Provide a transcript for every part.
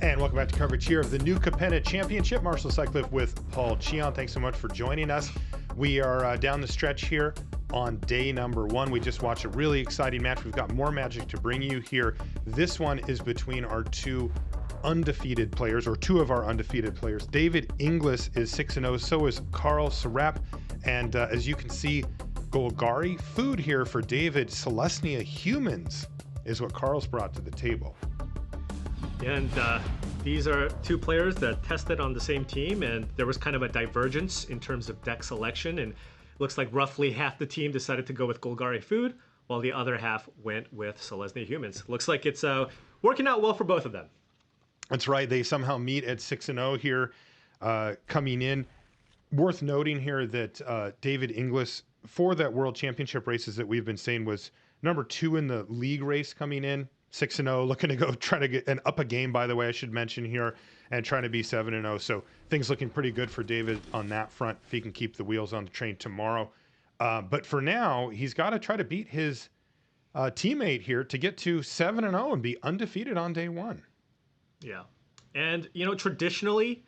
And welcome back to coverage here of the new Capenna Championship. Marshall Sutcliffe with Paul Cheon. Thanks so much for joining us. We are down the stretch here on day number 1. We just watched a really exciting match. We've got more magic to bring you here. This one is between our two undefeated players, or two of our undefeated players. David Inglis is 6-0, so is Karl Sarap. And as you can see, Golgari food here for David. Selesnya humans is what Karl's brought to the table. And these are two players that tested on the same team, and there was kind of a divergence in terms of deck selection, and looks like roughly half the team decided to go with Golgari food, while the other half went with Selesnya humans. Looks like it's working out well for both of them. That's right. They somehow meet at 6-0 here, coming in. Worth noting here that David Inglis, for that World Championship races that we've been saying, was number 2 in the league race coming in. 6-0, looking to go try to get up a game, by the way, I should mention here, and trying to be 7-0. So things looking pretty good for David on that front if he can keep the wheels on the train tomorrow. But for now, he's got to try to beat his teammate here to get to 7-0 and be undefeated on day 1. Yeah. And, you know, traditionally,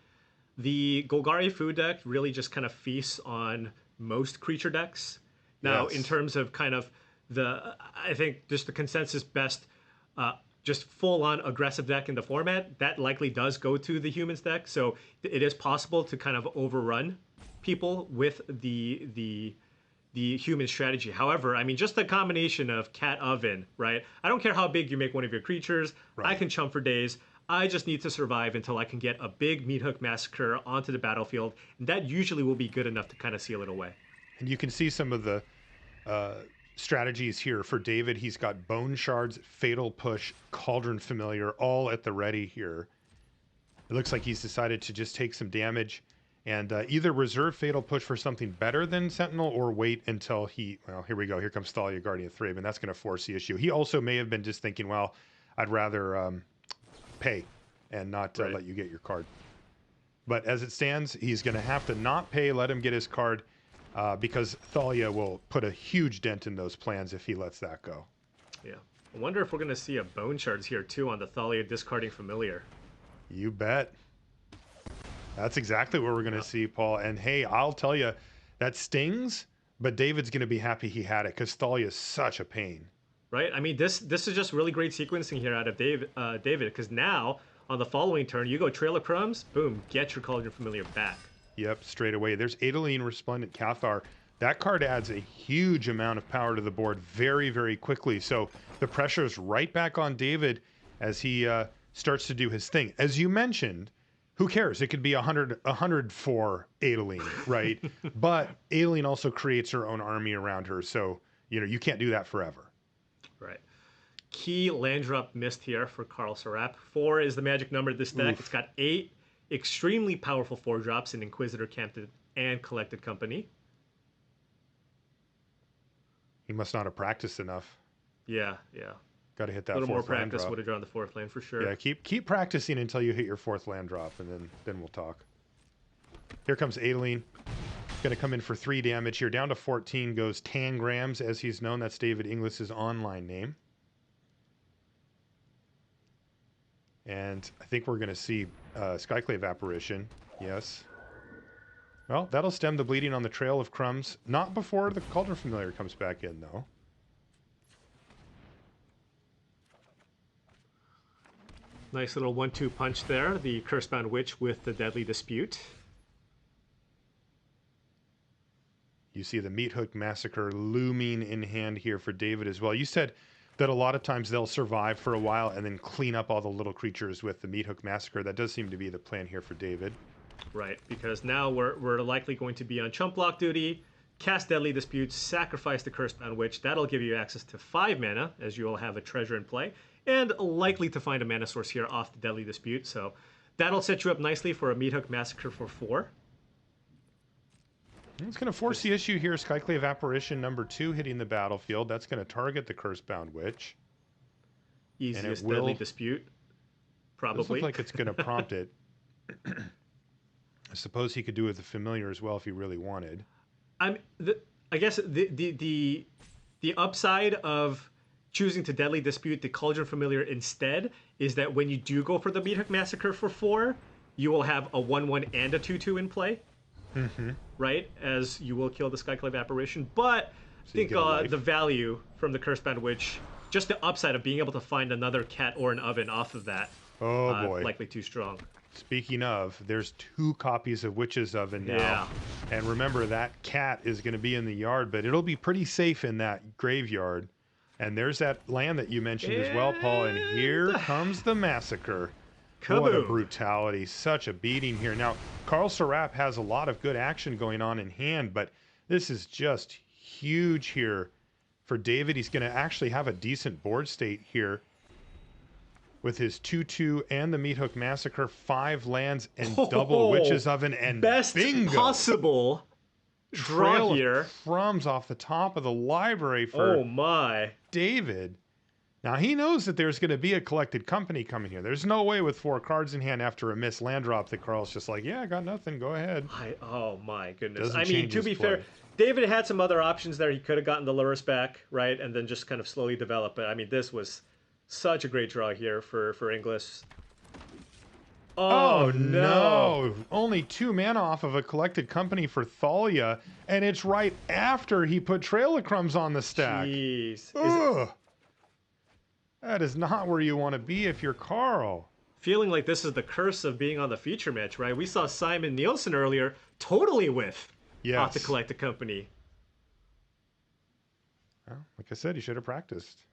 the Golgari food deck really just kind of feasts on most creature decks. Now, Yes. in terms of kind of I think just the consensus best just full-on aggressive deck in the format, that likely does go to the humans deck. So it is possible to kind of overrun people with the human strategy. However, I mean, just the combination of cat oven, right? I don't care how big you make one of your creatures. Right. I can chump for days. I just need to survive until I can get a big meat hook massacre onto the battlefield. And that usually will be good enough to kind of seal it away. And you can see some of the strategies here for David. He's got Bone Shards, Fatal Push, Cauldron Familiar, all at the ready here. It looks like he's decided to just take some damage and either reserve Fatal Push for something better than Sentinel or wait until he, well, here we go. Here comes Thalia, Guardian of Thraben. That's going to force the issue. He also may have been just thinking, well, I'd rather pay and not let you get your card. But as it stands, he's going to have to not pay, let him get his card, because Thalia will put a huge dent in those plans if he lets that go. Yeah. I wonder if we're going to see a Bone Shards here, too, on the Thalia discarding Familiar. You bet. That's exactly what we're going to see, Paul. And hey, I'll tell you, that stings, but David's going to be happy he had it because Thalia is such a pain. Right? I mean, this is just really great sequencing here out of David, because now, on the following turn, you go Trail of Crumbs, boom, get your Cauldron Familiar back. Yep, straight away. There's Adeline Resplendent Cathar. That card adds a huge amount of power to the board very, very quickly. So the pressure is right back on David as he starts to do his thing. As you mentioned, who cares? It could be 100 for Adeline, right? But Adeline also creates her own army around her. So, you know, you can't do that forever. Right. Key land drop missed here for Karl Sarap. 4 is the magic number of this deck. Oof. It's got 8 extremely powerful 4-drops in Inquisitor, Captain, and Collected Company. He must not have practiced enough. Yeah. Got to hit that A little more fourth land practice drop. would have drawn the 4th land for sure. Yeah, keep practicing until you hit your 4th land drop, and then we'll talk. Here comes Adeline. Going to come in for 3 damage here. Down to 14 goes Tangrams, as he's known. That's David Inglis's online name. And I think we're going to see Skyclave Apparition. Yes. Well, that'll stem the bleeding on the Trail of Crumbs. Not before the Cauldron Familiar comes back in, though. Nice little 1-2 punch there. The Cursebound Witch with the Deadly Dispute. You see the Meat Hook Massacre looming in hand here for David as well. You said that a lot of times they'll survive for a while and then clean up all the little creatures with the Meat Hook Massacre. That does seem to be the plan here for David. Right, because now we're likely going to be on chump block duty, cast Deadly Dispute, sacrifice the Cursebound Witch. That'll give you access to 5 mana, as you will have a treasure in play, and likely to find a mana source here off the Deadly Dispute. So that'll set you up nicely for a Meat Hook Massacre for 4. It's going to force the issue here. Skyclave Apparition number 2 hitting the battlefield. That's going to target the Cursebound Witch. Easiest will- Deadly Dispute, probably. Does look like it's going to prompt it. I suppose he could do it with the Familiar as well if he really wanted. I guess the upside of choosing to deadly dispute the Cauldron Familiar instead is that when you do go for the Meathook Massacre for 4, you will have a 1/1 and a 2/2 in play, right? As you will kill the Skyclave Apparition. But I think the value from the Cursebound Witch, just the upside of being able to find another cat or an oven off of that, Oh boy. likely too strong. Speaking of, there's 2 copies of Witch's Oven now. Yeah. And remember, that cat is going to be in the yard, but it'll be pretty safe in that graveyard. And there's that land that you mentioned as well, Paul. And here comes the massacre. Kaboom. What a brutality. Such a beating here. Now, Karl Sarap has a lot of good action going on in hand, but this is just huge here for David. He's going to actually have a decent board state here with his 2/2 and the Meathook Massacre, 5 lands and double Witch's Oven and best bingo. possible draw Trail here. of Crumbs off the top of the library for Oh my. David. Now he knows that there's going to be a collected company coming here. There's no way with 4 cards in hand after a missed land drop that Carl's just like, yeah, I got nothing. Go ahead. Oh my goodness. Doesn't I mean, change to his be play. fair, David had some other options there. He could have gotten the Lurrus back, right, and then just kind of slowly develop. But I mean, this was such a great draw here for Inglis. Oh no! Only 2 mana off of a collected company for Thalia, and it's right after he put Trail of Crumbs on the stack. Jeez. Ugh. That is not where you want to be if you're Carl. Feeling like this is the curse of being on the feature match, right? We saw Simon Nielsen earlier totally whiff off the collected company. Well, like I said, he should have practiced.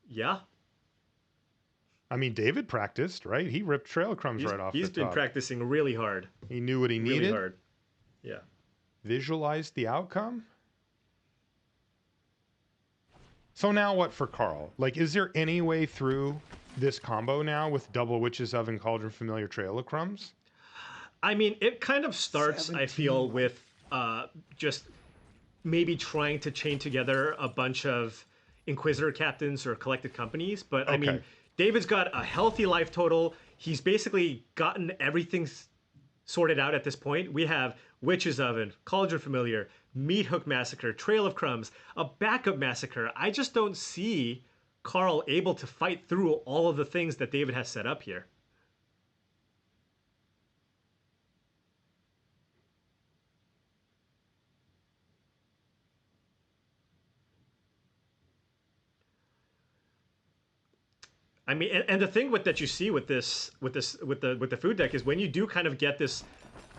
Yeah. I mean, David practiced, right? He ripped Trail of Crumbs right off the top. He's been practicing really hard. He knew what he needed. Really hard. Yeah. Visualized the outcome. So now what for Carl? Like, is there any way through this combo now with double Witch's Oven, Cauldron Familiar, Trail of Crumbs? I mean, it kind of starts, 17. I feel, with just maybe trying to chain together a bunch of Inquisitor captains or collected companies. But I mean, David's got a healthy life total. He's basically gotten everything sorted out at this point. We have Witch's Oven, Cauldron Familiar, Meathook Massacre, Trail of Crumbs, a backup Massacre. I just don't see Carl able to fight through all of the things that David has set up here. I mean, and the thing that you see with the food deck is when you do kind of get this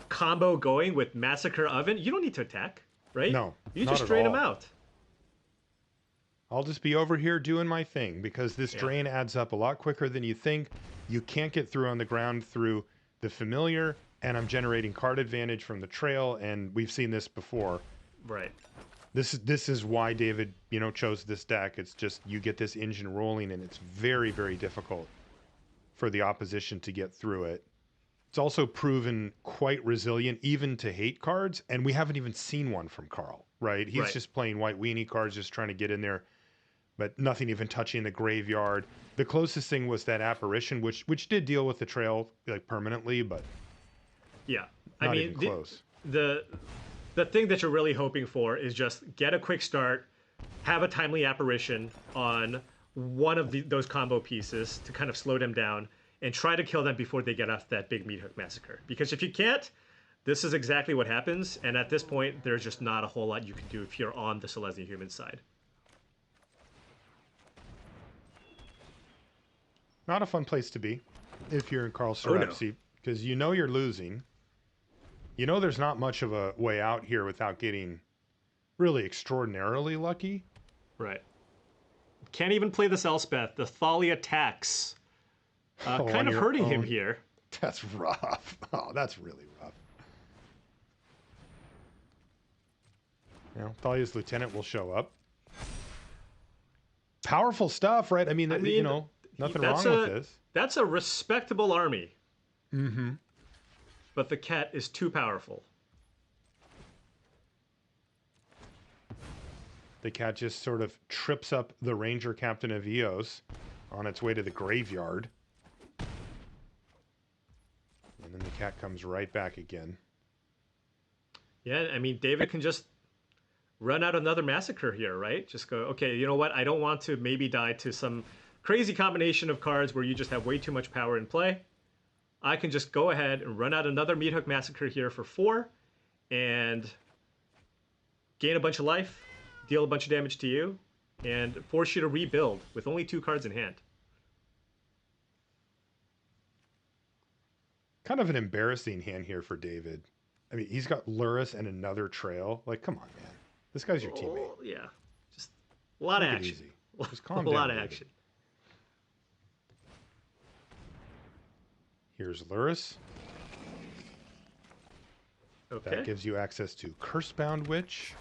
combo going with Massacre Oven, you don't need to attack, right? No, you not just at drain them all. out. I'll just be over here doing my thing because this drain adds up a lot quicker than you think. You can't get through on the ground through the familiar, and I'm generating card advantage from the trail, and we've seen this before. Right. This is why David, chose this deck. It's just you get this engine rolling, and it's very, very difficult for the opposition to get through it. It's also proven quite resilient, even to hate cards, and we haven't even seen one from Carl, right? He's just playing white weenie cards, just trying to get in there, but nothing even touching the graveyard. The closest thing was that apparition, which did deal with the trail like permanently, but I mean, even close. The thing that you're really hoping for is just get a quick start, have a timely apparition on one of those combo pieces to kind of slow them down, and try to kill them before they get off that big Meathook Massacre. Because if you can't, this is exactly what happens, and at this point, there's just not a whole lot you can do if you're on the Selesnya human side. Not a fun place to be if you're in Karl Sarap's seat, because you're losing. There's not much of a way out here without getting really extraordinarily lucky. Right. Can't even play this Elspeth. The Thalia tax kind of hurting him here. That's rough. Oh, that's really rough. Thalia's lieutenant will show up. Powerful stuff, right? I mean nothing wrong with this. That's a respectable army. Mm-hmm. But the cat is too powerful. The cat just sort of trips up the Ranger Captain of Eos on its way to the graveyard. And then the cat comes right back again. Yeah, I mean, David can just run out another massacre here, right? Just go, okay, you know what? I don't want to maybe die to some crazy combination of cards where you just have way too much power in play. I can just go ahead and run out another Meat Hook Massacre here for 4 and gain a bunch of life, deal a bunch of damage to you, and force you to rebuild with only 2 cards in hand. Kind of an embarrassing hand here for David. I mean, he's got Luris and another trail. Like, come on, man. This guy's your teammate. Oh, yeah. Just a lot of Take it action. easy. Just calm a down, lot of David. action. Here's Luris. Okay. That gives you access to Cursebound Witch.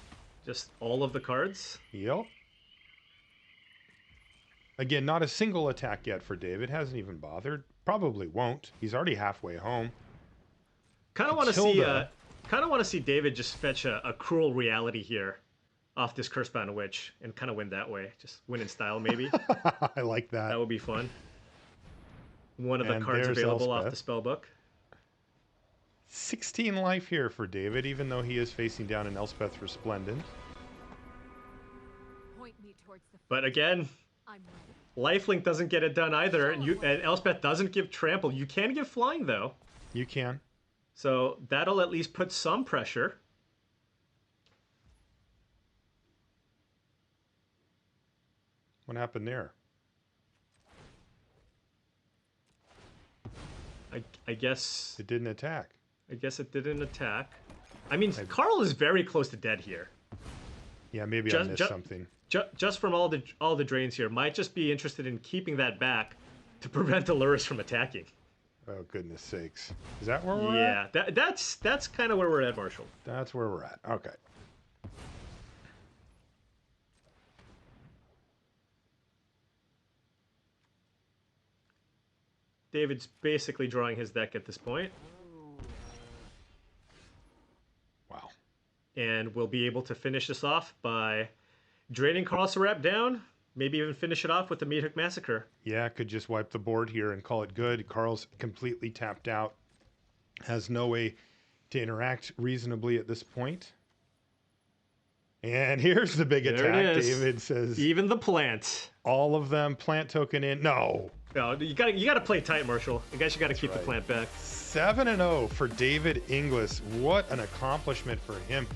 Just all of the cards. Yep. Again, not a single attack yet for David. Hasn't even bothered. Probably won't. He's already halfway home. Kind of want to see. Matilda. Kind of want to see David just fetch a cruel reality here, off this Cursebound Witch, and kind of win that way. Just win in style, maybe. I like that. That would be fun. One of the And cards there's available off the Elspeth. spell book. 16 life here for David, even though he is facing down an Elspeth Resplendent. Point me towards the But again, I'm ready. Lifelink doesn't get it done either, and Elspeth doesn't give trample. You can give flying though, You can. so that'll at least put some pressure. What happened there? I guess It didn't attack. it didn't attack. I mean, Karl is very close to dead here. Yeah, maybe I Just- missed ju- something. Just from all the drains here, might just be interested in keeping that back to prevent the Luris from attacking. Oh, goodness sakes. Is that where we're at? Yeah, that's kind of where we're at, Marshall. That's where we're at. Okay. David's basically drawing his deck at this point, Wow. and we'll be able to finish this off by draining Karl Sarap down, maybe even finish it off with the Meat Hook Massacre. Yeah, could just wipe the board here and call it good. Carl's completely tapped out. Has no way to interact reasonably at this point. And here's the big There attack. it is. David says Even the plant. all of them plant token in. No. No, you gotta play tight, Marshall. I guess you gotta keep the right. plant back. 7-0 for David Inglis. What an accomplishment for him.